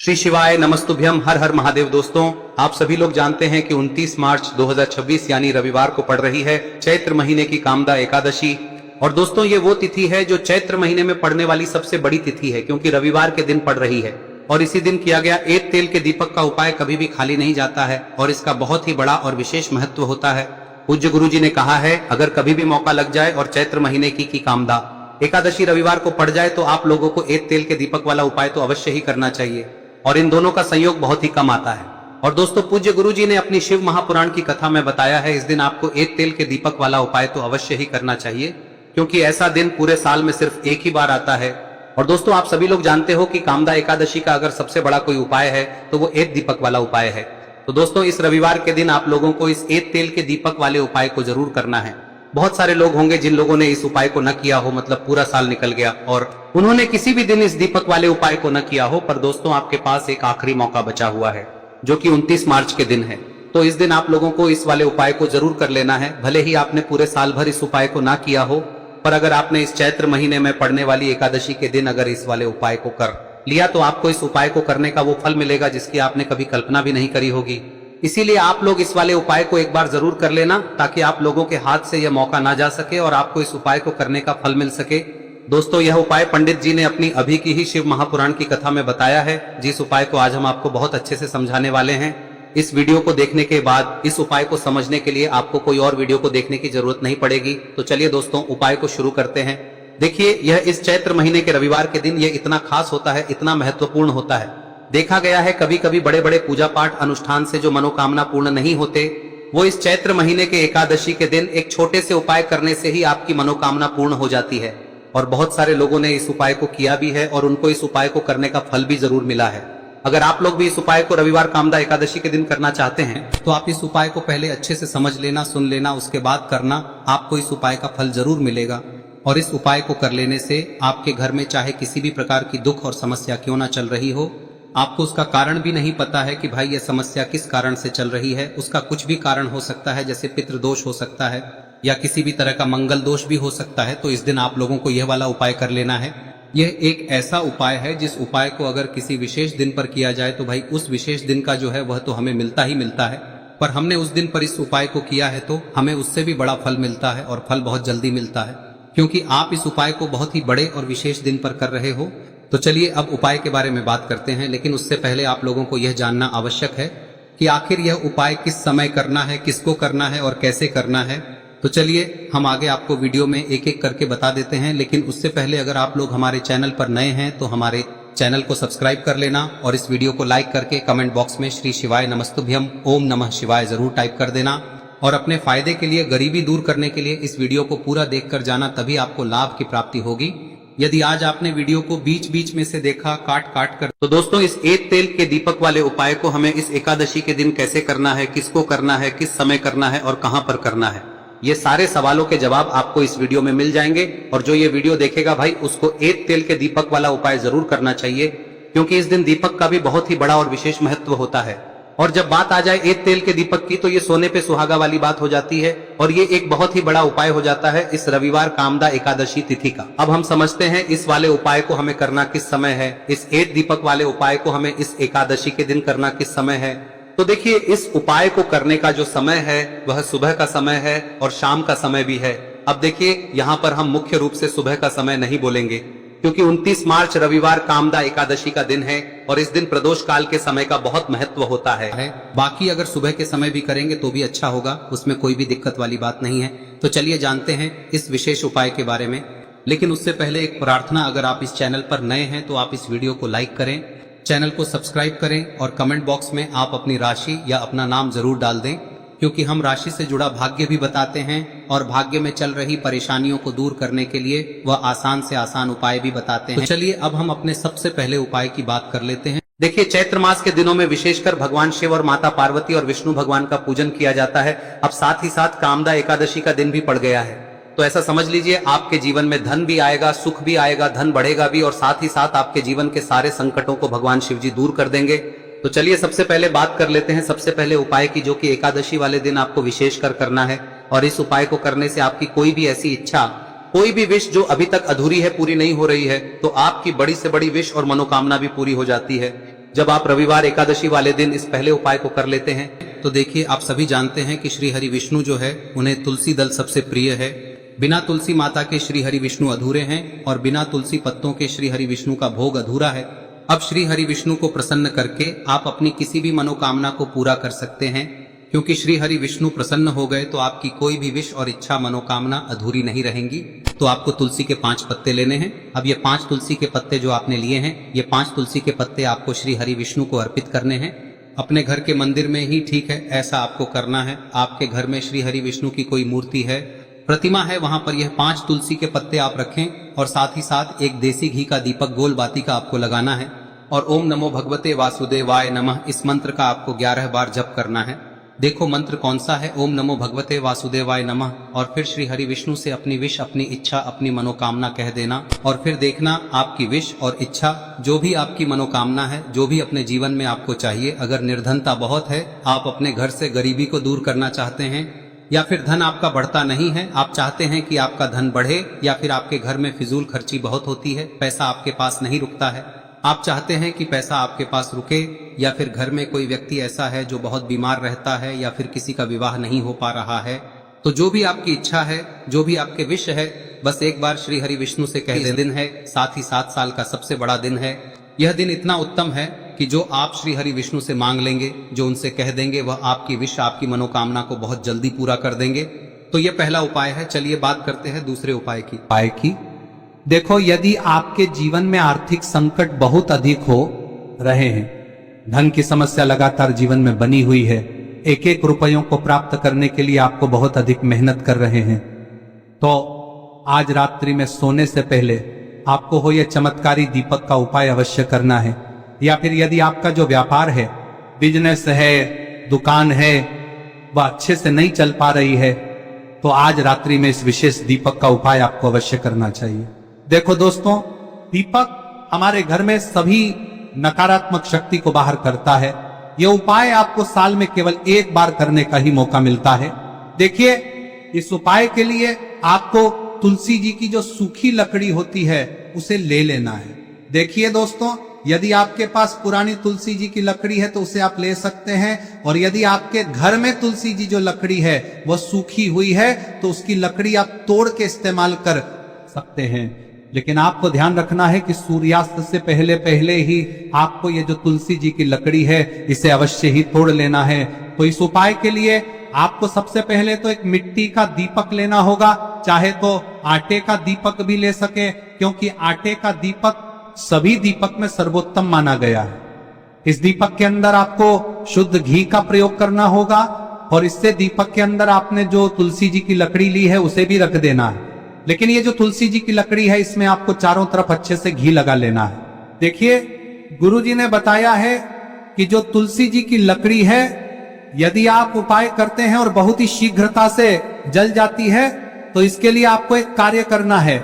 श्री शिवाय नमस्तुभ्यम। हर हर महादेव। दोस्तों, आप सभी लोग जानते हैं कि 29 मार्च 2026 यानी रविवार को पड़ रही है चैत्र महीने की कामदा एकादशी। और दोस्तों, ये वो तिथि है जो चैत्र महीने में पड़ने वाली सबसे बड़ी तिथि है, क्योंकि रविवार के दिन पड़ रही है। और इसी दिन किया गया एक तेल के दीपक का उपाय कभी भी खाली नहीं जाता है और इसका बहुत ही बड़ा और विशेष महत्व होता है। पूज्य गुरु जी ने कहा है, अगर कभी भी मौका लग जाए और चैत्र महीने की कामदा एकादशी रविवार को पड़ जाए तो आप लोगों को एक तेल के दीपक वाला उपाय तो अवश्य ही करना चाहिए। और इन दोनों का संयोग बहुत ही कम आता है। और दोस्तों, पूज्य गुरु जी ने अपनी शिव महापुराण की कथा में बताया है, इस दिन आपको एक तेल के दीपक वाला उपाय तो अवश्य ही करना चाहिए, क्योंकि ऐसा दिन पूरे साल में सिर्फ एक ही बार आता है। और दोस्तों, आप सभी लोग जानते हो कि कामदा एकादशी का अगर सबसे बड़ा कोई उपाय है तो वो एक दीपक वाला उपाय है। तो दोस्तों, इस रविवार के दिन आप लोगों को इस एक तेल के दीपक वाले उपाय को जरूर करना है। बहुत सारे लोग होंगे जिन लोगों ने इस उपाय को न किया हो, मतलब पूरा साल निकल गया और उन्होंने किसी भी दिन इस दीपक वाले उपाय को न किया हो। पर दोस्तों, आपके पास एक आखिरी मौका बचा हुआ है, जो कि 29 मार्च के दिन है। तो इस दिन आप लोगों को इस वाले उपाय को जरूर कर लेना है। भले ही आपने पूरे साल भर इस उपाय को ना किया हो, पर अगर आपने इस चैत्र महीने में पड़ने वाली एकादशी के दिन अगर इस वाले उपाय को कर लिया तो आपको इस उपाय को करने का वो फल मिलेगा जिसकी आपने कभी कल्पना भी नहीं करी होगी। इसीलिए आप लोग इस वाले उपाय को एक बार जरूर कर लेना, ताकि आप लोगों के हाथ से यह मौका ना जा सके और आपको इस उपाय को करने का फल मिल सके। दोस्तों, यह उपाय पंडित जी ने अपनी अभी की ही शिव महापुराण की कथा में बताया है, जिस उपाय को आज हम आपको बहुत अच्छे से समझाने वाले हैं। इस वीडियो को देखने के बाद इस उपाय को समझने के लिए आपको कोई और वीडियो को देखने की जरूरत नहीं पड़ेगी। तो चलिए दोस्तों, उपाय को शुरू करते हैं। देखिए, यह इस चैत्र महीने के रविवार के दिन ये इतना खास होता है, इतना महत्वपूर्ण होता है। देखा गया है कभी कभी बड़े बड़े पूजा पाठ अनुष्ठान से जो मनोकामना पूर्ण नहीं होते, वो इस चैत्र महीने के एकादशी के दिन एक छोटे से उपाय करने से ही आपकी मनोकामना पूर्ण हो जाती है। और बहुत सारे लोगों ने इस उपाय को किया भी है और उनको इस उपाय को करने का फल भी जरूर मिला है। अगर आप लोग भी इस उपाय को रविवार कामदा एकादशी के दिन करना चाहते हैं तो आप इस उपाय को पहले अच्छे से समझ लेना, सुन लेना, उसके बाद करना। आपको इस उपाय का फल जरूर मिलेगा। और इस उपाय को कर लेने से आपके घर में चाहे किसी भी प्रकार की दुख और समस्या क्यों ना चल रही हो, आपको उसका कारण भी नहीं पता है कि भाई ये समस्या किस कारण से चल रही है, उसका कुछ भी कारण हो सकता है, जैसे पितृदोष हो सकता है या किसी भी तरह का मंगल दोष भी हो सकता है। तो इस दिन आप लोगों को यह वाला उपाय कर लेना है। यह एक ऐसा उपाय है जिस उपाय को अगर किसी विशेष दिन पर किया जाए तो भाई उस विशेष दिन का जो है वह तो हमें मिलता ही मिलता है। पर हमने उस दिन पर इस उपाय को किया है तो हमें उससे भी बड़ा फल मिलता है और फल बहुत जल्दी मिलता है, क्योंकि आप इस उपाय को बहुत ही बड़े और विशेष दिन पर कर रहे हो। तो चलिए अब उपाय के बारे में बात करते हैं, लेकिन उससे पहले आप लोगों को यह जानना आवश्यक है कि आखिर यह उपाय किस समय करना है, किसको करना है और कैसे करना है। तो चलिए हम आगे आपको वीडियो में एक एक करके बता देते हैं, लेकिन उससे पहले अगर आप लोग हमारे चैनल पर नए हैं तो हमारे चैनल को सब्सक्राइब कर लेना और इस वीडियो को लाइक करके कमेंट बॉक्स में श्री शिवाय नमस्तुभ्यम ओम नमः शिवाय जरूर टाइप कर देना। और अपने फायदे के लिए, गरीबी दूर करने के लिए इस वीडियो को पूरा देख कर जाना, तभी आपको लाभ की प्राप्ति होगी। यदि आज आपने वीडियो को बीच बीच में से देखा काट काट कर, तो दोस्तों इस एक तेल के दीपक वाले उपाय को हमें इस एकादशी के दिन कैसे करना है, किसको करना है, किस समय करना है और कहां पर करना है, ये सारे सवालों के जवाब आपको इस वीडियो में मिल जाएंगे। और जो ये वीडियो देखेगा भाई, उसको एक तेल के दीपक वाला उपाय जरूर करना चाहिए, क्योंकि इस दिन दीपक का भी बहुत ही बड़ा और विशेष महत्व होता है। और जब बात आ जाए एक तेल के दीपक की तो ये सोने पे सुहागा वाली बात हो जाती है और ये एक बहुत ही बड़ा उपाय हो जाता है इस रविवार कामदा एकादशी तिथि का। अब हम समझते हैं इस वाले उपाय को हमें करना किस समय है, इस एक दीपक वाले उपाय को हमें इस एकादशी के दिन करना किस समय है। तो देखिए, इस उपाय को करने का जो समय है वह सुबह का समय है और शाम का समय भी है। अब देखिए, यहाँ पर हम मुख्य रूप से सुबह का समय नहीं बोलेंगे, क्योंकि 29 मार्च रविवार कामदा एकादशी का दिन है और इस दिन प्रदोष काल के समय का बहुत महत्व होता है। बाकी अगर सुबह के समय भी करेंगे तो भी अच्छा होगा, उसमें कोई भी दिक्कत वाली बात नहीं है। तो चलिए जानते हैं इस विशेष उपाय के बारे में। लेकिन उससे पहले एक प्रार्थना, अगर आप इस चैनल पर नए हैं तो आप इस वीडियो को लाइक करें, चैनल को सब्सक्राइब करें और कमेंट बॉक्स में आप अपनी राशि या अपना नाम जरूर डाल दें, क्योंकि हम राशि से जुड़ा भाग्य भी बताते हैं और भाग्य में चल रही परेशानियों को दूर करने के लिए वह आसान से आसान उपाय भी बताते हैं। तो चलिए अब हम अपने सबसे पहले उपाय की बात कर लेते हैं। देखिए, चैत्र मास के दिनों में विशेषकर भगवान शिव और माता पार्वती और विष्णु भगवान का पूजन किया जाता है। अब साथ ही साथ कामदा एकादशी का दिन भी पड़ गया है, तो ऐसा समझ लीजिए आपके जीवन में धन भी आएगा, सुख भी आएगा, धन बढ़ेगा भी और साथ ही साथ आपके जीवन के सारे संकटों को भगवान शिव जी दूर कर देंगे। तो चलिए सबसे पहले बात कर लेते हैं सबसे पहले उपाय की, जो कि एकादशी वाले दिन आपको विशेषकर करना है। और इस उपाय को करने से आपकी कोई भी ऐसी इच्छा, कोई भी विश जो अभी तक अधूरी है, पूरी नहीं हो रही है, तो आपकी बड़ी से बड़ी विश और मनोकामना भी पूरी हो जाती है। जब आप रविवार एकादशी वाले दिन इस पहले उपाय को कर लेते हैं तो देखिए, आप सभी जानते हैं कि श्री हरि विष्णु जो है उन्हें तुलसी दल सबसे प्रिय है। बिना तुलसी माता के श्री हरि विष्णु अधूरे हैं और बिना तुलसी पत्तों के श्री हरि विष्णु का भोग अधूरा है। अब श्री हरि विष्णु को प्रसन्न करके आप अपनी किसी भी मनोकामना को पूरा कर सकते हैं, क्योंकि श्री हरि विष्णु प्रसन्न हो गए तो आपकी कोई भी विश और इच्छा मनोकामना अधूरी नहीं रहेंगी। तो आपको तुलसी के 5 पत्ते लेने हैं। अब ये 5 तुलसी के पत्ते जो आपने लिए हैं, ये 5 तुलसी के पत्ते आपको श्री हरि विष्णु को अर्पित करने हैं। अपने घर के मंदिर में ही ठीक है, ऐसा आपको करना है। आपके घर में श्री हरि विष्णु की कोई मूर्ति है, प्रतिमा है, वहां पर यह 5 तुलसी के पत्ते आप रखें और साथ ही साथ एक देसी घी का दीपक गोल बाती का आपको लगाना है और ओम नमो भगवते वासुदेवाय नमः इस मंत्र का आपको 11 बार जप करना है। देखो मंत्र कौन सा है, ओम नमो भगवते वासुदेवाय नमः, और फिर श्री हरि विष्णु से अपनी विश, अपनी इच्छा, अपनी मनोकामना कह देना और फिर देखना आपकी विश और इच्छा, जो भी आपकी मनोकामना है, जो भी अपने जीवन में आपको चाहिए। अगर निर्धनता बहुत है, आप अपने घर से गरीबी को दूर करना चाहते हैं, या फिर धन आपका बढ़ता नहीं है, आप चाहते हैं कि आपका धन बढ़े, या फिर आपके घर में फिजूल खर्ची बहुत होती है, पैसा आपके पास नहीं रुकता है, आप चाहते हैं कि पैसा आपके पास रुके, या फिर घर में कोई व्यक्ति ऐसा है जो बहुत बीमार रहता है, या फिर किसी का विवाह नहीं हो पा रहा है, तो जो भी आपकी इच्छा है, जो भी आपके विश है, बस एक बार श्री हरि विष्णु से कह दें। दिन है, साथ ही 7 साल का सबसे बड़ा दिन है। यह दिन इतना उत्तम है कि जो आप श्री हरि विष्णु से मांग लेंगे, जो उनसे कह देंगे, वह आपकी विश, आपकी मनोकामना को बहुत जल्दी पूरा कर देंगे। तो यह पहला उपाय है। चलिए बात करते हैं दूसरे उपाय की। देखो, यदि आपके जीवन में आर्थिक संकट बहुत अधिक हो रहे हैं, धन की समस्या लगातार जीवन में बनी हुई है, एक एक रुपयों को प्राप्त करने के लिए आपको बहुत अधिक मेहनत कर रहे हैं, तो आज रात्रि में सोने से पहले आपको हो यह चमत्कारी दीपक का उपाय अवश्य करना है। या फिर यदि आपका जो व्यापार है, बिजनेस है, दुकान है, वह अच्छे से नहीं चल पा रही है, तो आज रात्रि में इस विशेष दीपक का उपाय आपको अवश्य करना चाहिए। देखो दोस्तों, दीपक हमारे घर में सभी नकारात्मक शक्ति को बाहर करता है। यह उपाय आपको साल में केवल 1 बार करने का ही मौका मिलता है। देखिए, इस उपाय के लिए आपको तुलसी जी की जो सूखी लकड़ी होती है उसे ले लेना है। देखिए दोस्तों, यदि आपके पास पुरानी तुलसी जी की लकड़ी है तो उसे आप ले सकते हैं, और यदि आपके घर में तुलसी जी जो लकड़ी है वह सूखी हुई है तो उसकी लकड़ी आप तोड़ के इस्तेमाल कर सकते हैं। लेकिन आपको ध्यान रखना है कि सूर्यास्त से पहले पहले ही आपको ये जो तुलसी जी की लकड़ी है इसे अवश्य ही तोड़ लेना है। तो इस उपाय के लिए आपको सबसे पहले तो एक मिट्टी का दीपक लेना होगा, चाहे तो आटे का दीपक भी ले सके, क्योंकि आटे का दीपक सभी दीपक में सर्वोत्तम माना गया है। इस दीपक के अंदर आपको शुद्ध घी का प्रयोग करना होगा, और इससे दीपक के अंदर आपने जो तुलसी जी की लकड़ी ली है उसे भी रख देना है। लेकिन ये जो तुलसी जी की लकड़ी है, इसमें आपको चारों तरफ अच्छे से घी लगा लेना है। देखिए, गुरुजी ने बताया है कि जो तुलसी जी की लकड़ी है, यदि आप उपाय करते हैं और बहुत ही शीघ्रता से जल जाती है, तो इसके लिए आपको एक कार्य करना है।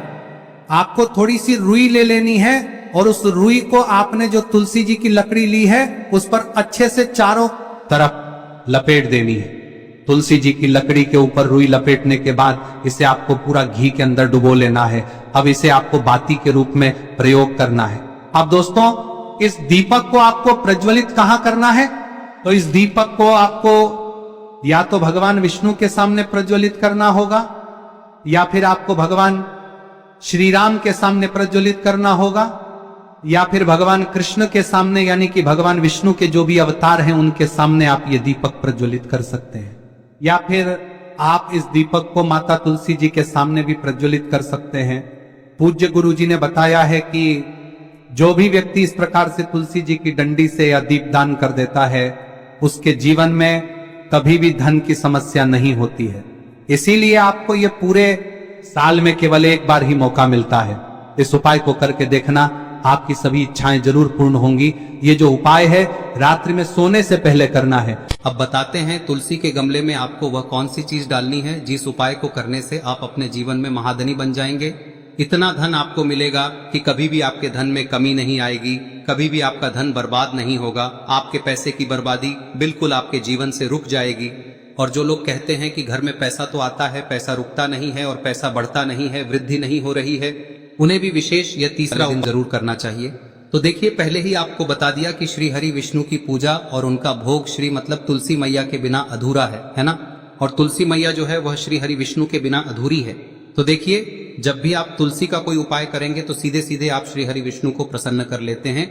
आपको थोड़ी सी रुई ले लेनी है और उस रुई को आपने जो तुलसी जी की लकड़ी ली है उस पर अच्छे से चारों तरफ लपेट देनी है। तुलसी जी की लकड़ी के ऊपर रुई लपेटने के बाद इसे आपको पूरा घी के अंदर डुबो लेना है। अब इसे आपको बाती के रूप में प्रयोग करना है। अब दोस्तों, इस दीपक को आपको प्रज्वलित कहां करना है? तो इस दीपक को आपको या तो भगवान विष्णु के सामने प्रज्वलित करना होगा, या फिर आपको भगवान श्री राम के सामने प्रज्वलित करना होगा, या फिर भगवान कृष्ण के सामने, यानी कि भगवान विष्णु के जो भी अवतार हैं उनके सामने आप ये दीपक प्रज्वलित कर सकते हैं। या फिर आप इस दीपक को माता तुलसी जी के सामने भी प्रज्वलित कर सकते हैं। पूज्य गुरु जी ने बताया है कि जो भी व्यक्ति इस प्रकार से तुलसी जी की डंडी से या दीपदान कर देता है, उसके जीवन में कभी भी धन की समस्या नहीं होती है। इसीलिए आपको ये पूरे साल में केवल 1 बार ही मौका मिलता है। इस उपाय को करके देखना, आपकी सभी इच्छाएं जरूर पूर्ण होंगी। ये जो उपाय है रात्रि में सोने से पहले करना है। अब बताते हैं तुलसी के गमले में आपको वह कौन सी चीज डालनी है जिस उपाय को करने से आप अपने जीवन में महाधनी बन जाएंगे। इतना धन आपको मिलेगा कि कभी भी आपके धन में कमी नहीं आएगी, कभी भी आपका धन बर्बाद नहीं होगा। आपके पैसे की बर्बादी बिल्कुल आपके जीवन से रुक जाएगी। और जो लोग कहते हैं कि घर में पैसा तो आता है, पैसा रुकता नहीं है और पैसा बढ़ता नहीं है, वृद्धि नहीं हो रही है, उन्हें भी विशेष यह तीसरा दिन जरूर करना चाहिए। तो देखिए, पहले ही आपको बता दिया कि श्री हरि विष्णु की पूजा और उनका भोग श्री मतलब तुलसी मैया के बिना अधूरा है ना। और तुलसी मैया जो है वह श्री हरि विष्णु के बिना अधूरी है। तो देखिए, जब भी आप तुलसी का कोई उपाय करेंगे तो सीधे सीधे आप श्री हरि विष्णु को प्रसन्न कर लेते हैं।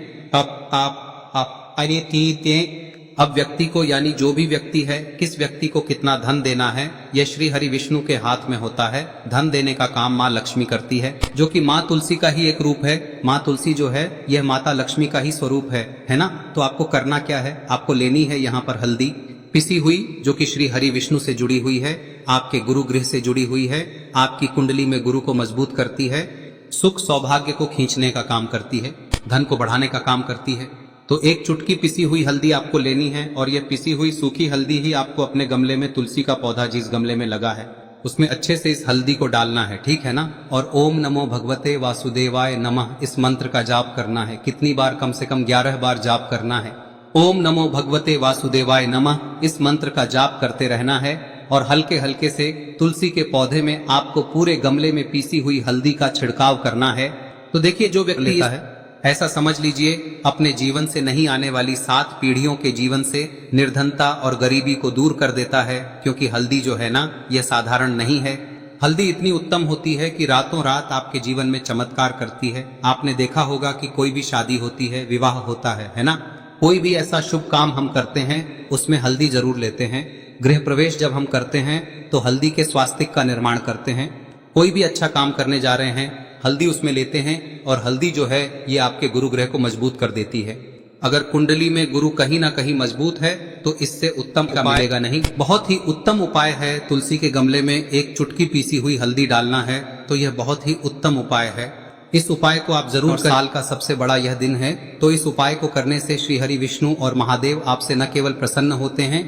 अब व्यक्ति को, यानी जो भी व्यक्ति है, किस व्यक्ति को कितना धन देना है, यह श्री हरि विष्णु के हाथ में होता है। धन देने का काम माँ लक्ष्मी करती है, जो कि माँ तुलसी का ही एक रूप है। माँ तुलसी जो है यह माता लक्ष्मी का ही स्वरूप है ना। तो आपको करना क्या है, आपको लेनी है यहाँ पर हल्दी पिसी हुई, जो कि श्री हरि विष्णु से जुड़ी हुई है, आपके गुरु गृह से जुड़ी हुई है, आपकी कुंडली में गुरु को मजबूत करती है, सुख सौभाग्य को खींचने का काम करती है, धन को बढ़ाने का काम करती है। तो एक चुटकी पिसी हुई हल्दी आपको लेनी है, और यह पिसी हुई सूखी हल्दी ही आपको अपने गमले में, तुलसी का पौधा जिस गमले में लगा है उसमें अच्छे से इस हल्दी को डालना है, ठीक है ना। और ओम नमो भगवते वासुदेवाय नमः इस मंत्र का जाप करना है। कितनी बार? कम से कम 11 बार जाप करना है। ओम नमो भगवते वासुदेवाय नमः इस मंत्र का जाप करते रहना है। और हल्के हल्के से तुलसी के पौधे में आपको पूरे गमले में पीसी हुई हल्दी का छिड़काव करना है। तो देखिए, जो व्यक्ति लेता है, ऐसा समझ लीजिए अपने जीवन से नहीं आने वाली 7 पीढ़ियों के जीवन से निर्धनता और गरीबी को दूर कर देता है। क्योंकि हल्दी जो है ना, यह साधारण नहीं है। हल्दी इतनी उत्तम होती है कि रातों रात आपके जीवन में चमत्कार करती है। आपने देखा होगा कि कोई भी शादी होती है, विवाह होता है ना, कोई भी ऐसा शुभ काम हम करते हैं उसमें हल्दी जरूर लेते हैं। गृह प्रवेश जब हम करते हैं तो हल्दी के स्वास्तिक का निर्माण करते हैं। कोई भी अच्छा काम करने जा रहे हैं, हल्दी उसमें लेते हैं। और हल्दी जो है ये आपके गुरु ग्रह को मजबूत कर देती है। अगर कुंडली में गुरु कहीं ना कहीं मजबूत है तो इससे उत्तम का मिलेगा नहीं। बहुत ही उत्तम उपाय है, तुलसी के गमले में एक चुटकी पीसी हुई हल्दी डालना है। तो यह बहुत ही उत्तम उपाय है। इस उपाय को आप जरूर, साल का सबसे बड़ा यह दिन है, तो इस उपाय को करने से श्री हरि विष्णु और महादेव आपसे न केवल प्रसन्न होते हैं,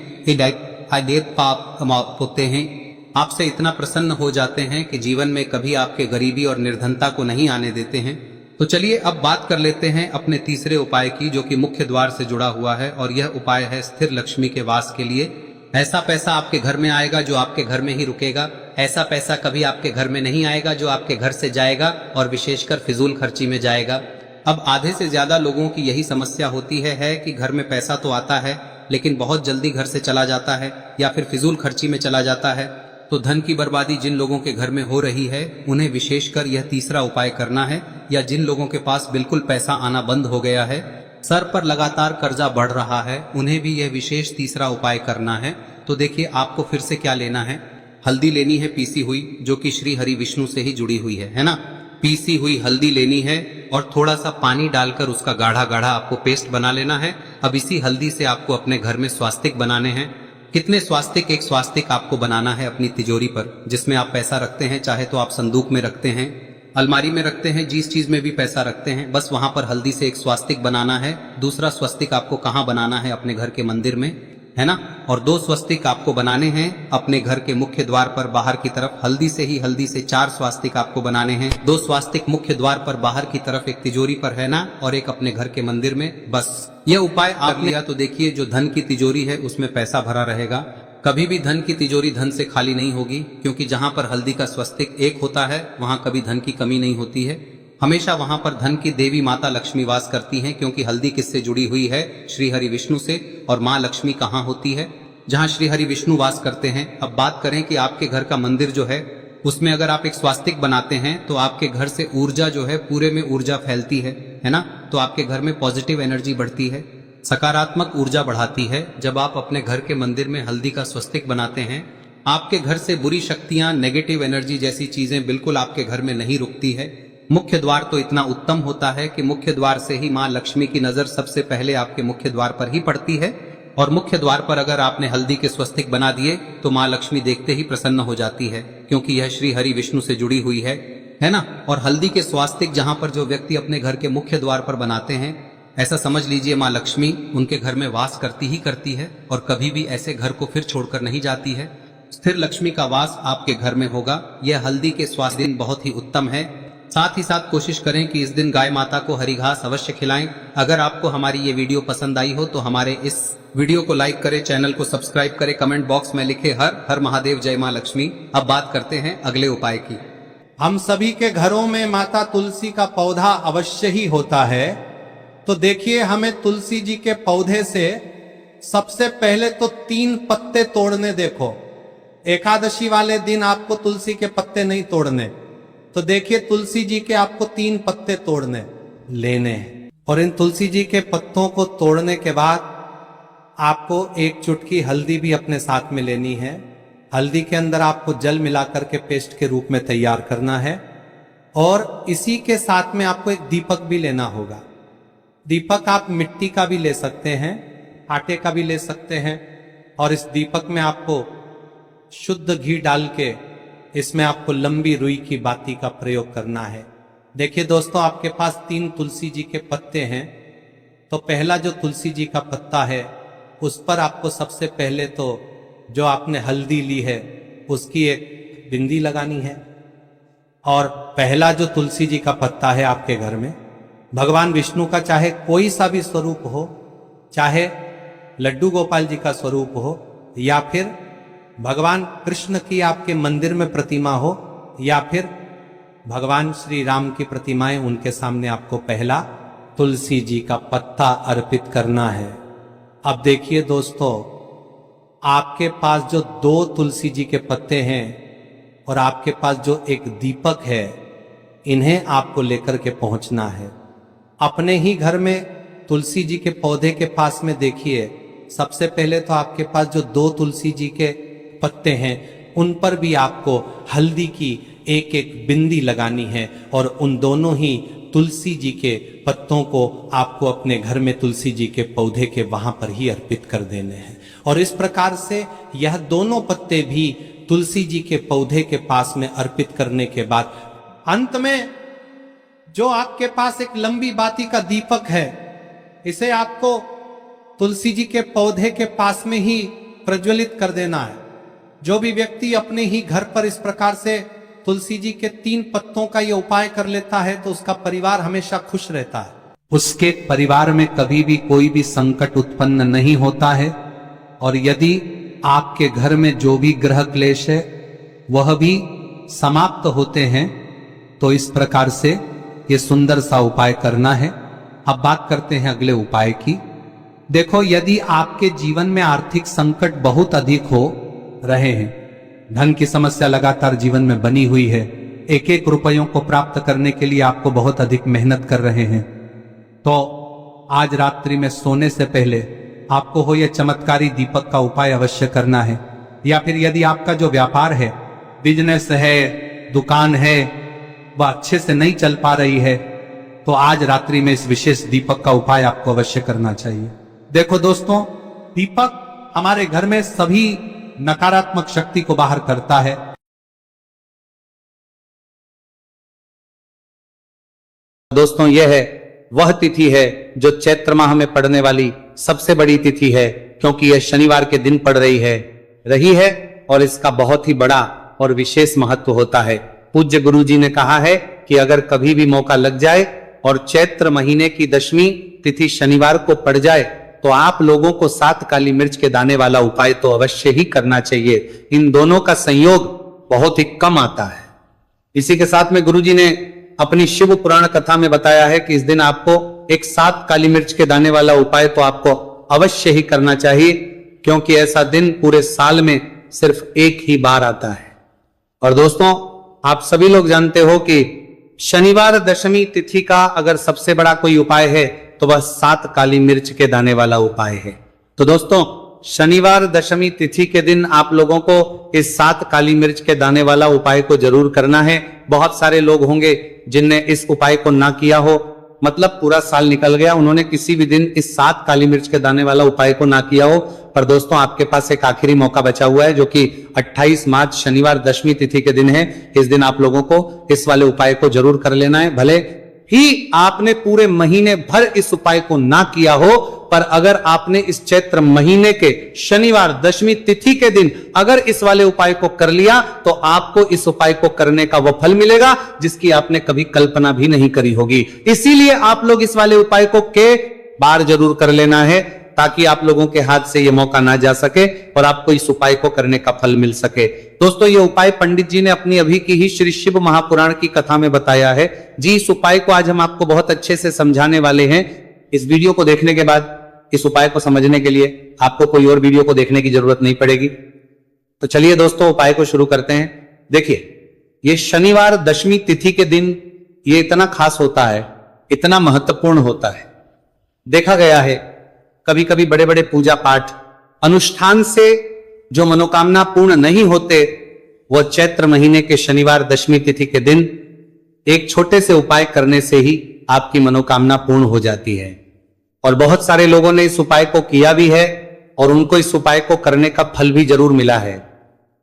पाप होते हैं, आपसे इतना प्रसन्न हो जाते हैं कि जीवन में कभी आपके गरीबी और निर्धनता को नहीं आने देते हैं। तो चलिए अब बात कर लेते हैं अपने तीसरे उपाय की, जो कि मुख्य द्वार से जुड़ा हुआ है। और यह उपाय है स्थिर लक्ष्मी के वास के लिए। ऐसा पैसा आपके घर में आएगा जो आपके घर में ही रुकेगा। ऐसा पैसा कभी आपके घर में नहीं आएगा जो आपके घर से जाएगा और विशेषकर फिजूल खर्ची में जाएगा। अब आधे से ज्यादा लोगों की यही समस्या होती है कि घर में पैसा तो आता है लेकिन बहुत जल्दी घर से चला जाता है या फिर फिजूल खर्ची में चला जाता है। तो धन की बर्बादी जिन लोगों के घर में हो रही है उन्हें विशेषकर यह तीसरा उपाय करना है। या जिन लोगों के पास बिल्कुल पैसा आना बंद हो गया है, सर पर लगातार कर्जा बढ़ रहा है, उन्हें भी यह विशेष तीसरा उपाय करना है। तो देखिए आपको फिर से क्या लेना है, हल्दी लेनी है पीसी हुई, जो कि श्री हरि विष्णु से ही जुड़ी हुई है ना। पीसी हुई हल्दी लेनी है और थोड़ा सा पानी डालकर उसका गाढ़ा गाढ़ा आपको पेस्ट बना लेना है। अब इसी हल्दी से आपको अपने घर में स्वास्तिक बनाने हैं। कितने स्वास्तिक? एक स्वास्तिक आपको बनाना है अपनी तिजोरी पर, जिसमें आप पैसा रखते हैं। चाहे तो आप संदूक में रखते हैं, अलमारी में रखते हैं, जिस चीज में भी पैसा रखते हैं, बस वहां पर हल्दी से एक स्वास्तिक बनाना है। दूसरा स्वस्तिक आपको कहाँ बनाना है? अपने घर के मंदिर में, है ना। और 2 स्वस्तिक आपको बनाने हैं अपने घर के मुख्य द्वार पर बाहर की तरफ। हल्दी से 4 स्वास्तिक आपको बनाने हैं। 2 स्वास्तिक मुख्य द्वार पर बाहर की तरफ, एक तिजोरी पर, है ना, और एक अपने घर के मंदिर में। बस यह उपाय आप लिया तो देखिए जो धन की तिजोरी है उसमें पैसा भरा रहेगा। कभी भी धन की तिजोरी धन से खाली नहीं होगी, क्योंकि जहां पर हल्दी का स्वस्तिक एक होता है वहां कभी धन की कमी नहीं होती है। हमेशा वहां पर धन की देवी माता लक्ष्मी वास करती हैं, क्योंकि हल्दी किससे जुड़ी हुई है? श्री हरि विष्णु से। और माँ लक्ष्मी कहाँ होती है? जहाँ श्री हरि विष्णु वास करते हैं। अब बात करें कि आपके घर का मंदिर जो है उसमें अगर आप एक स्वास्तिक बनाते हैं तो आपके घर से ऊर्जा जो है, पूरे में ऊर्जा फैलती है ना। तो आपके घर में पॉजिटिव एनर्जी बढ़ती है, सकारात्मक ऊर्जा बढ़ाती है। जब आप अपने घर के मंदिर में हल्दी का स्वस्तिक बनाते हैं, आपके घर से बुरी शक्तियां, नेगेटिव एनर्जी जैसी चीजें बिल्कुल आपके घर में नहीं रुकती है। मुख्य द्वार तो इतना उत्तम होता है कि मुख्य द्वार से ही माँ लक्ष्मी की नजर सबसे पहले आपके मुख्य द्वार पर ही पड़ती है। और मुख्य द्वार पर अगर आपने हल्दी के स्वस्तिक बना दिए तो माँ लक्ष्मी देखते ही प्रसन्न हो जाती है, क्योंकि यह श्री हरि विष्णु से जुड़ी हुई है ना। और हल्दी के स्वास्तिक जहां पर जो व्यक्ति अपने घर के मुख्य द्वार पर बनाते हैं, ऐसा समझ लीजिए माँ लक्ष्मी उनके घर में वास करती ही करती है और कभी भी ऐसे घर को फिर छोड़कर नहीं जाती है। स्थिर लक्ष्मी का वास आपके घर में होगा। यह हल्दी के स्वास्थ्य दिन बहुत ही उत्तम है। साथ ही साथ कोशिश करें कि इस दिन गाय माता को हरी घास अवश्य खिलाएं। अगर आपको हमारी ये वीडियो पसंद आई हो तो हमारे इस वीडियो को लाइक करें, चैनल को सब्सक्राइब करें, कमेंट बॉक्स में लिखे हर हर महादेव, जय माँ लक्ष्मी। अब बात करते हैं अगले उपाय की। हम सभी के घरों में माता तुलसी का पौधा अवश्य ही होता है। तो देखिए, हमें तुलसी जी के पौधे से सबसे पहले तो 3 पत्ते तोड़ने। देखो, एकादशी वाले दिन आपको तुलसी के पत्ते नहीं तोड़ने, तो देखिए तुलसी जी के आपको 3 पत्ते तोड़ने लेने हैं। और इन तुलसी जी के पत्तों को तोड़ने के बाद आपको 1 चुटकी हल्दी भी अपने साथ में लेनी है। हल्दी के अंदर आपको जल मिलाकर के पेस्ट के रूप में तैयार करना है। और इसी के साथ में आपको एक दीपक भी लेना होगा। दीपक आप मिट्टी का भी ले सकते हैं, आटे का भी ले सकते हैं। और इस दीपक में आपको शुद्ध घी डाल के इसमें आपको लंबी रुई की बाती का प्रयोग करना है। देखिए दोस्तों, आपके पास 3 तुलसी जी के पत्ते हैं, तो पहला जो तुलसी जी का पत्ता है उस पर आपको सबसे पहले तो जो आपने हल्दी ली है उसकी एक बिंदी लगानी है। और पहला जो तुलसी जी का पत्ता है आपके घर में, भगवान विष्णु का चाहे कोई सा भी स्वरूप हो, चाहे लड्डू गोपाल जी का स्वरूप हो, या फिर भगवान कृष्ण की आपके मंदिर में प्रतिमा हो, या फिर भगवान श्री राम की प्रतिमाएं, उनके सामने आपको पहला तुलसी जी का पत्ता अर्पित करना है। अब देखिए दोस्तों, आपके पास जो 2 तुलसी जी के पत्ते हैं और आपके पास जो एक दीपक है, इन्हें आपको लेकर के पहुंचना है। अपने ही घर में तुलसी जी के पौधे के पास में देखिए, सबसे पहले तो आपके पास जो 2 तुलसी जी के पत्ते हैं उन पर भी आपको हल्दी की एक एक बिंदी लगानी है। और उन दोनों ही तुलसी जी के पत्तों को आपको अपने घर में तुलसी जी के पौधे के वहां पर ही अर्पित कर देने हैं। और इस प्रकार से यह दोनों पत्ते भी तुलसी जी के पौधे के पास में अर्पित करने के बाद अंत में जो आपके पास एक लंबी बाती का दीपक है, इसे आपको तुलसी जी के पौधे के पास में ही प्रज्वलित कर देना है। जो भी व्यक्ति अपने ही घर पर इस प्रकार से तुलसी जी के 3 पत्तों का ये उपाय कर लेता है तो उसका परिवार हमेशा खुश रहता है। उसके परिवार में कभी भी कोई भी संकट उत्पन्न नहीं होता है। और यदि आपके घर में जो भी ग्रह क्लेश है वह भी समाप्त होते हैं, तो इस प्रकार से ये सुंदर सा उपाय करना है। अब बात करते हैं अगले उपाय की। देखो, यदि आपके जीवन में आर्थिक संकट बहुत अधिक हो रहे हैं, धन की समस्या लगातार जीवन में बनी हुई है, 1-1 रुपयों को प्राप्त करने के लिए आपको बहुत अधिक मेहनत कर रहे हैं, तो आज रात्रि में सोने से पहले आपको हो यह चमत्कारी दीपक का उपाय अवश्य करना है। या फिर यदि आपका जो व्यापार है, बिजनेस है, दुकान है, वह अच्छे से नहीं चल पा रही है, तो आज रात्रि में इस विशेष दीपक का उपाय आपको अवश्य करना चाहिए। देखो दोस्तों, दीपक हमारे घर में सभी नकारात्मक शक्ति को बाहर करता है। दोस्तों, यह है वह तिथि है जो चैत्र माह में पड़ने वाली सबसे बड़ी तिथि है, क्योंकि यह शनिवार के दिन पड़ रही है और इसका बहुत ही बड़ा और विशेष महत्व होता है। पूज्य गुरुजी ने कहा है कि अगर कभी भी मौका लग जाए और चैत्र महीने की 10वीं तिथि शनिवार को पड़ जाए तो आप लोगों को 7 काली मिर्च के दाने वाला उपाय तो अवश्य ही करना चाहिए। इन दोनों का संयोग बहुत ही कम आता है। इसी के साथ में गुरुजी ने अपनी शिव पुराण कथा में बताया है कि इस दिन आपको एक 7 काली मिर्च के दाने वाला उपाय तो आपको अवश्य ही करना चाहिए, क्योंकि ऐसा दिन पूरे साल में सिर्फ एक ही बार आता है। और दोस्तों, आप सभी लोग जानते हो कि शनिवार 10वीं तिथि का अगर सबसे बड़ा कोई उपाय है तो वह 7 काली मिर्च के दाने वाला उपाय है। तो दोस्तों, शनिवार 10वीं तिथि के दिन आप लोगों को इस 7 काली मिर्च के दाने वाला उपाय को जरूर करना है। बहुत सारे लोग होंगे जिनने इस उपाय को ना किया हो, मतलब पूरा साल निकल गया, उन्होंने किसी भी दिन इस 7 काली मिर्च के दाने वाला उपाय को ना किया हो। पर दोस्तों, आपके पास एक आखिरी मौका बचा हुआ है, जो कि 28 मार्च शनिवार 10वीं तिथि के दिन है। इस दिन आप लोगों को इस वाले उपाय को जरूर कर लेना है। भले ही आपने पूरे महीने भर इस उपाय को ना किया हो, पर अगर आपने इस चैत्र महीने के शनिवार 10वीं तिथि के दिन अगर इस वाले उपाय को कर लिया तो आपको इस उपाय को करने का वह फल मिलेगा जिसकी आपने कभी कल्पना भी नहीं करी होगी। इसीलिए आप लोग इस वाले उपाय को के बार जरूर कर लेना है, ताकि आप लोगों के हाथ से यह मौका ना जा सके और आपको इस उपाय को करने का फल मिल सके। दोस्तों, ये उपाय पंडित जी ने अपनी अभी की ही श्री शिव महापुराण की कथा में बताया है जी। इस उपाय को आज हम आपको बहुत अच्छे से समझाने वाले हैं। इस वीडियो को देखने के बाद इस उपाय को समझने के लिए आपको कोई और वीडियो को देखने की जरूरत नहीं पड़ेगी। तो चलिए दोस्तों उपाय को शुरू करते हैं। देखिए, ये शनिवार दशमी तिथि के दिन ये इतना खास होता है, इतना महत्वपूर्ण होता है। देखा गया है कभी कभी बड़े बड़े पूजा पाठ अनुष्ठान से जो मनोकामना पूर्ण नहीं होते, वह चैत्र महीने के शनिवार दशमी तिथि के दिन एक छोटे से उपाय करने से ही आपकी मनोकामना पूर्ण हो जाती है। और बहुत सारे लोगों ने इस उपाय को किया भी है और उनको इस उपाय को करने का फल भी जरूर मिला है।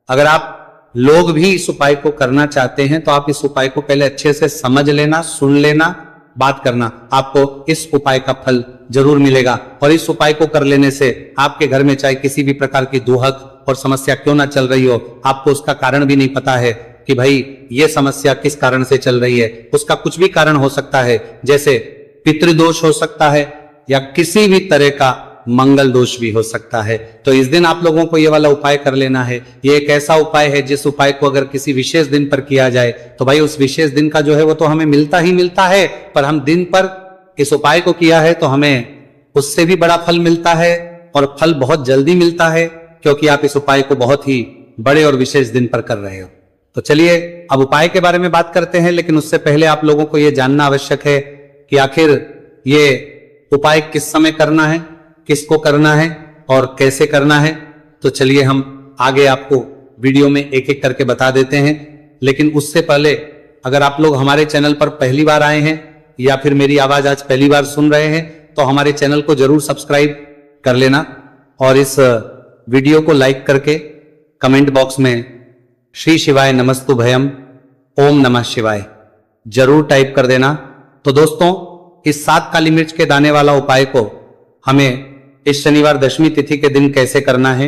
अगर आप लोग भी इस उपाय को करना चाहते हैं तो आप इस उपाय को पहले अच्छे से समझ लेना, सुन लेना, बात करना, आपको इस उपाय का फल जरूर मिलेगा। और इस उपाय को कर लेने से आपके घर में चाहे किसी भी प्रकार की दुहक और समस्या क्यों ना चल रही हो, आपको उसका कारण भी नहीं पता है कि भाई ये समस्या किस कारण से चल रही है, उसका कुछ भी कारण हो सकता है, जैसे पितृदोष हो सकता है या किसी भी तरह का मंगल दोष भी हो सकता है। तो इस दिन आप लोगों को ये वाला उपाय कर लेना है। ये एक ऐसा उपाय है जिस उपाय को अगर किसी विशेष दिन पर किया जाए तो भाई उस विशेष दिन का जो है वो तो हमें मिलता ही मिलता है, पर हम दिन पर इस उपाय को किया है तो हमें उससे भी बड़ा फल मिलता है और फल बहुत जल्दी मिलता है, क्योंकि आप इस उपाय को बहुत ही बड़े और विशेष दिन पर कर रहे हो। तो चलिए अब उपाय के बारे में बात करते हैं, लेकिन उससे पहले आप लोगों को यह जानना आवश्यक है कि आखिर ये उपाय किस समय करना है, किसको करना है और कैसे करना है। तो चलिए हम आगे आपको वीडियो में एक एक करके बता देते हैं। लेकिन उससे पहले अगर आप लोग हमारे चैनल पर पहली बार आए हैं या फिर मेरी आवाज आज पहली बार सुन रहे हैं तो हमारे चैनल को जरूर सब्सक्राइब कर लेना और इस वीडियो को लाइक करके कमेंट बॉक्स में श्री शिवाय नमस्तु भयम ओम नमः शिवाय जरूर टाइप कर देना। तो दोस्तों इस 7 काली मिर्च के दाने वाला उपाय को हमें इस शनिवार दशमी तिथि के दिन कैसे करना है,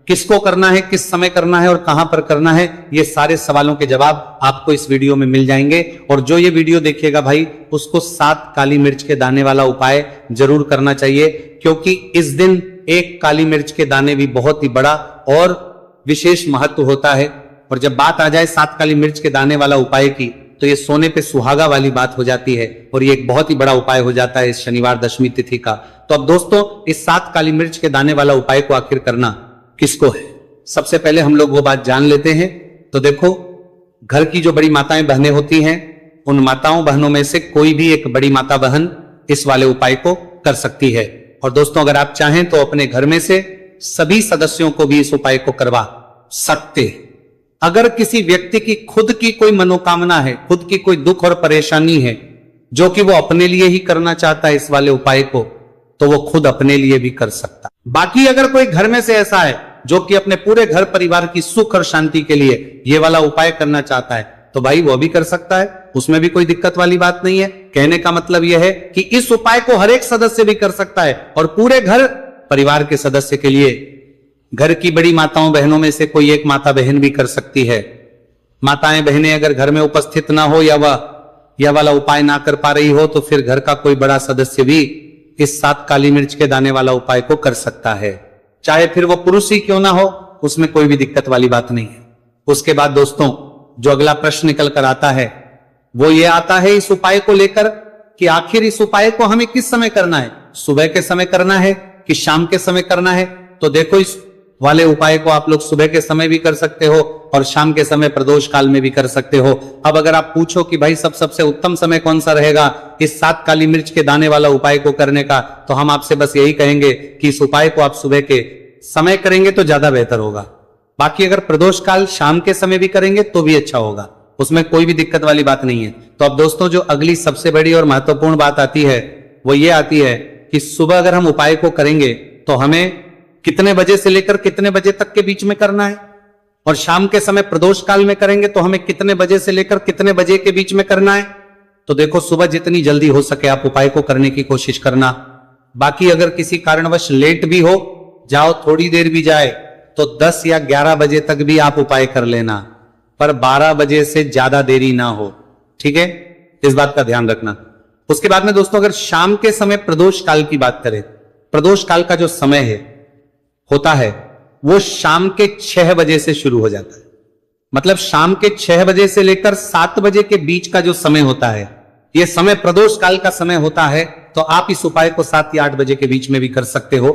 किसको करना है, किस समय करना है और कहां पर करना है, ये सारे सवालों के जवाब आपको इस वीडियो में मिल जाएंगे। और जो ये वीडियो देखिएगा भाई उसको 7 काली मिर्च के दाने वाला उपाय जरूर करना चाहिए, क्योंकि इस दिन एक काली मिर्च के दाने भी बहुत ही बड़ा और विशेष महत्व होता है। और जब बात आ जाए 7 काली मिर्च के दाने वाला उपाय की तो ये सोने पे सुहागा वाली बात हो जाती है और ये एक बहुत ही बड़ा उपाय हो जाता है इस शनिवार दशमी तिथि का। तो अब दोस्तों इस 7 काली मिर्च के दाने वाला उपाय को आखिर करना किसको है, सबसे पहले हम लोग वो बात जान लेते हैं। तो देखो, घर की जो बड़ी माताएं बहनें होती हैं उन माताओं बहनों में से कोई भी एक बड़ी माता बहन इस वाले उपाय को कर सकती है। और दोस्तों अगर आप चाहें तो अपने घर में से सभी सदस्यों को भी इस उपाय को करवा सकते हैं। अगर किसी व्यक्ति की खुद की कोई मनोकामना है, खुद की कोई दुख और परेशानी है जो कि वो अपने लिए ही करना चाहता है इस वाले उपाय को, तो वो खुद अपने लिए भी कर सकता है। बाकी अगर कोई घर में से ऐसा है जो कि अपने पूरे घर परिवार की सुख और शांति के लिए ये वाला उपाय करना चाहता है तो भाई वो भी कर सकता है, उसमें भी कोई दिक्कत वाली बात नहीं है। कहने का मतलब यह है कि इस उपाय को हर एक सदस्य भी कर सकता है और पूरे घर परिवार के सदस्य के लिए घर की बड़ी माताओं बहनों में से कोई एक माता बहन भी कर सकती है। माताएं बहनें अगर घर में उपस्थित ना हो या वह यह वाला उपाय ना कर पा रही हो तो फिर घर का कोई बड़ा सदस्य भी इस 7 काली मिर्च के दाने वाला उपाय को कर सकता है, चाहे फिर वो पुरुष ही क्यों ना हो, उसमें कोई भी दिक्कत वाली बात नहीं है। उसके बाद दोस्तों जो अगला प्रश्न निकल कर आता है वो ये आता है इस उपाय को लेकर कि आखिर इस उपाय को हमें किस समय करना है, सुबह के समय करना है कि शाम के समय करना है। तो देखो इस वाले उपाय को आप लोग सुबह के समय भी कर सकते हो और शाम के समय प्रदोष काल में भी कर सकते हो। अब अगर आप पूछो कि भाई सबसे उत्तम समय कौन सा रहेगा इस 7 काली मिर्च के दाने वाला उपाय को करने का, तो हम आपसे बस यही कहेंगे कि इस उपाय को आप सुबह के समय करेंगे तो ज्यादा बेहतर होगा। बाकी अगर प्रदोष काल शाम के समय भी करेंगे तो भी अच्छा होगा, उसमें कोई भी दिक्कत वाली बात नहीं है। तो अब दोस्तों जो अगली सबसे बड़ी और महत्वपूर्ण बात आती है वो ये आती है कि सुबह अगर हम उपाय को करेंगे तो हमें कितने बजे से लेकर कितने बजे तक के बीच में करना है, और शाम के समय प्रदोष काल में करेंगे तो हमें कितने बजे से लेकर कितने बजे के बीच में करना है। तो देखो सुबह जितनी जल्दी हो सके आप उपाय को करने की कोशिश करना। बाकी अगर किसी कारणवश लेट भी हो जाओ, थोड़ी देर भी जाए तो 10 या 11 बजे तक भी आप उपाय कर लेना, पर 12 बजे से ज्यादा देरी ना हो, ठीक है, इस बात का ध्यान रखना। उसके बाद में दोस्तों अगर शाम के समय प्रदोष काल की बात करें, प्रदोष काल का जो समय होता है वो शाम के 6 बजे से शुरू हो जाता है। मतलब शाम के 6 बजे से लेकर 7 बजे के बीच का जो समय होता है, यह समय प्रदोष काल का समय होता है। तो आप इस उपाय को 7 या 8 बजे के बीच में भी कर सकते हो।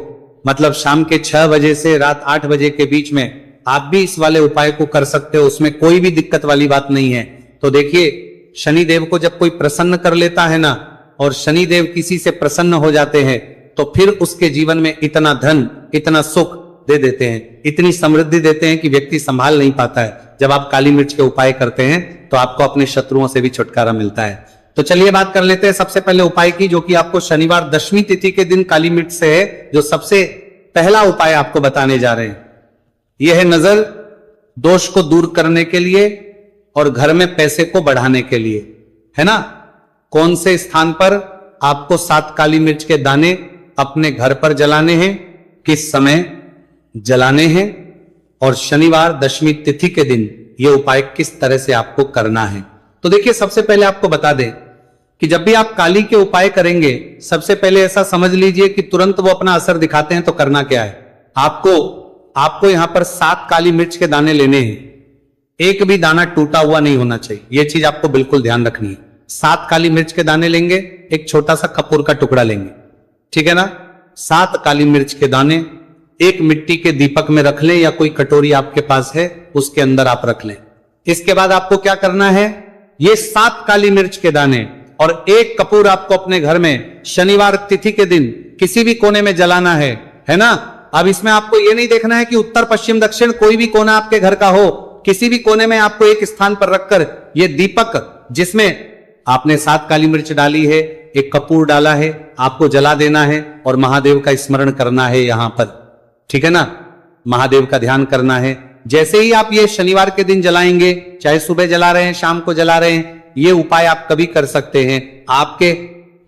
मतलब शाम के 6 बजे से रात 8 बजे के बीच में आप भी इस वाले उपाय को कर सकते हो, उसमें कोई भी दिक्कत वाली बात नहीं है। तो देखिए, शनिदेव को जब कोई प्रसन्न कर लेता है ना, और शनिदेव किसी से प्रसन्न हो जाते हैं, तो फिर उसके जीवन में इतना धन, इतना सुख दे देते हैं, इतनी समृद्धि देते हैं कि व्यक्ति संभाल नहीं पाता है। जब आप काली मिर्च के उपाय करते हैं तो आपको अपने शत्रुओं से भी छुटकारा मिलता है। तो चलिए बात कर लेते हैं सबसे पहले उपाय की, जो कि आपको शनिवार दशमी तिथि के दिन काली मिर्च से है। जो सबसे पहला उपाय आपको बताने जा रहे हैं, यह है नजर दोष को दूर करने के लिए और घर में पैसे को बढ़ाने के लिए, है ना। कौन से स्थान पर आपको 7 काली मिर्च के दाने अपने घर पर जलाने हैं, किस समय जलाने हैं, और शनिवार दशमी तिथि के दिन यह उपाय किस तरह से आपको करना है। तो देखिए, सबसे पहले आपको बता दें कि जब भी आप काली के उपाय करेंगे, सबसे पहले ऐसा समझ लीजिए कि तुरंत वो अपना असर दिखाते हैं। तो करना क्या है, आपको यहां पर 7 काली मिर्च के दाने लेने हैं। एक भी दाना टूटा हुआ नहीं होना चाहिए, यह चीज आपको बिल्कुल ध्यान रखनी है। 7 काली मिर्च के दाने लेंगे, एक छोटा सा कपूर का टुकड़ा लेंगे, ठीक है ना। 7 काली मिर्च के दाने एक मिट्टी के दीपक में रख लें, या कोई कटोरी आपके पास है उसके अंदर आप रख लें। इसके बाद आपको क्या करना है, ये 7 काली मिर्च के दाने और एक कपूर आपको अपने घर में शनिवार तिथि के दिन किसी भी कोने में जलाना है ना। अब इसमें आपको ये नहीं देखना है कि उत्तर पश्चिम दक्षिण कोई भी कोना आपके घर का हो, किसी भी कोने में आपको एक स्थान पर रखकर ये दीपक जिसमें आपने 7 काली मिर्च डाली है, एक कपूर डाला है, आपको जला देना है और महादेव का स्मरण करना है यहां पर, ठीक है ना। महादेव का ध्यान करना है। जैसे ही आप ये शनिवार के दिन जलाएंगे, चाहे सुबह जला रहे हैं, शाम को जला रहे हैं, ये उपाय आप कभी कर सकते हैं। आपके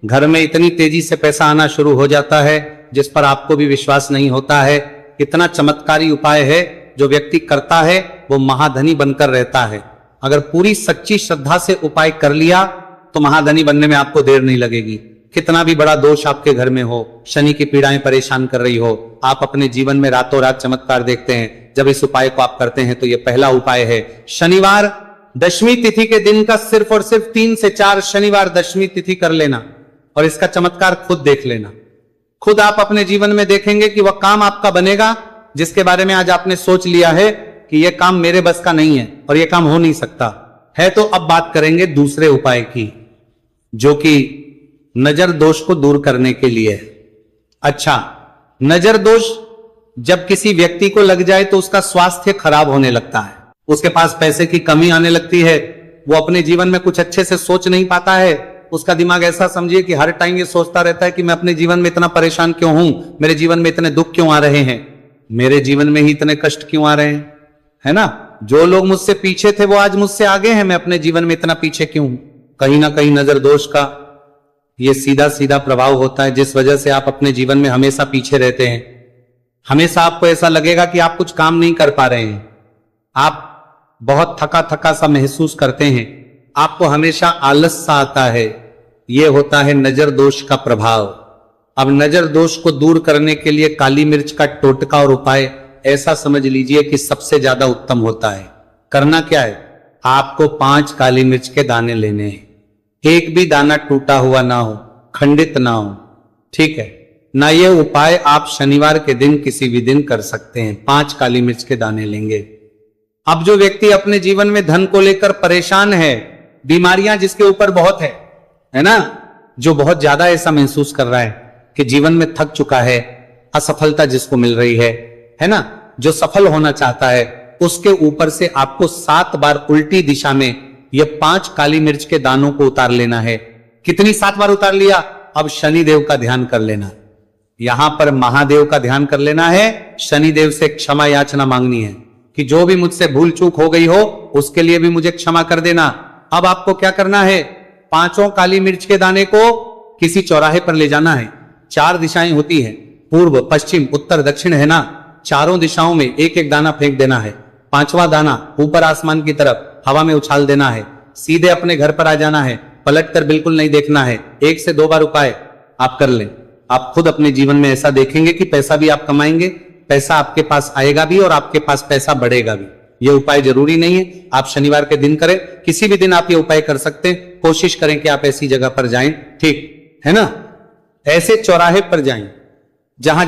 घर में इतनी तेजी से पैसा आना शुरू हो जाता है जिस पर आपको भी विश्वास नहीं होता है। इतना चमत्कारी उपाय है, जो व्यक्ति करता है वो महाधनी बनकर रहता है। अगर पूरी सच्ची श्रद्धा से उपाय कर लिया तो महाधनी बनने में आपको देर नहीं लगेगी। कितना भी बड़ा दोष आपके घर में हो, शनि की पीड़ाएं परेशान कर रही हो, आप अपने जीवन में रातों रात चमत्कार देखते हैं जब इस उपाय को आप करते हैं। तो यह पहला उपाय है। शनिवार दशमी तिथि के दिन का सिर्फ और सिर्फ 3 से 4 शनिवार दशमी तिथि कर लेना और इसका चमत्कार खुद देख लेना। खुद आप अपने जीवन में देखेंगे कि वह काम आपका बनेगा जिसके बारे में आज आपने सोच लिया है कि यह काम मेरे बस का नहीं है और यह काम हो नहीं सकता है। तो अब बात करेंगे दूसरे उपाय की, जो कि नजर दोष को दूर करने के लिए है। अच्छा, नजर दोष जब किसी व्यक्ति को लग जाए तो उसका स्वास्थ्य खराब होने लगता है, उसके पास पैसे की कमी आने लगती है, वो अपने जीवन में कुछ अच्छे से सोच नहीं पाता है। उसका दिमाग ऐसा समझिए कि हर टाइम ये सोचता रहता है कि मैं अपने जीवन में इतना परेशान क्यों हूं, मेरे जीवन में इतने दुख क्यों आ रहे हैं, मेरे जीवन में ही इतने कष्ट क्यों आ रहे हैं, है ना। जो लोग मुझसे पीछे थे वो आज मुझसे आगे हैं, मैं अपने जीवन में इतना पीछे क्यों हूं। कहीं ना कहीं नजर दोष का ये सीधा सीधा प्रभाव होता है, जिस वजह से आप अपने जीवन में हमेशा पीछे रहते हैं। हमेशा आपको ऐसा लगेगा कि आप कुछ काम नहीं कर पा रहे हैं, आप बहुत थका थका सा महसूस करते हैं, आपको हमेशा आलस सा आता है। यह होता है नजर दोष का प्रभाव। अब नजर दोष को दूर करने के लिए काली मिर्च का टोटका और उपाय ऐसा समझ लीजिए कि सबसे ज्यादा उत्तम होता है। करना क्या है, आपको 5 काली मिर्च के दाने लेने हैं। एक भी दाना टूटा हुआ ना हो, खंडित ना हो, ठीक है ना। यह उपाय आप शनिवार के दिन किसी भी दिन कर सकते हैं। 5 काली मिर्च के दाने लेंगे। अब जो व्यक्ति अपने जीवन में धन को लेकर परेशान है, बीमारियां जिसके ऊपर बहुत है ना, जो बहुत ज्यादा ऐसा महसूस कर रहा है कि जीवन में थक चुका है, असफलता जिसको मिल रही है ना, जो सफल होना चाहता है, उसके ऊपर से आपको 7 बार उल्टी दिशा में ये 5 काली मिर्च के दानों को उतार लेना है। कितनी 7 बार उतार लिया, अब शनिदेव का ध्यान कर लेना, यहां पर महादेव का ध्यान कर लेना है, शनिदेव से क्षमा याचना मांगनी है कि जो भी मुझसे भूल चूक हो गई हो उसके लिए भी मुझे क्षमा कर देना। अब आपको क्या करना है, 5 काली मिर्च के दाने को किसी चौराहे पर ले जाना है। 4 दिशाएं होती है, पूर्व पश्चिम उत्तर दक्षिण, है ना। चारों दिशाओं में एक एक दाना फेंक देना है। 5वां दाना ऊपर आसमान की तरफ हवा में उछाल देना है। सीधे अपने घर पर आ जाना है, पलट कर बिल्कुल नहीं देखना है। 1 से 2 बार उपाय आप कर लें, आप खुद अपने जीवन में ऐसा देखेंगे कि पैसा भी आप कमाएंगे, पैसा आपके पास आएगा भी और आपके पास पैसा बढ़ेगा भी। यह उपाय जरूरी नहीं है आप शनिवार के दिन करें, किसी भी दिन आप ये उपाय कर सकते हैं। कोशिश करें कि आप ऐसी जगह पर जाएं, ठीक है ना। ऐसे चौराहे पर जाएं जहां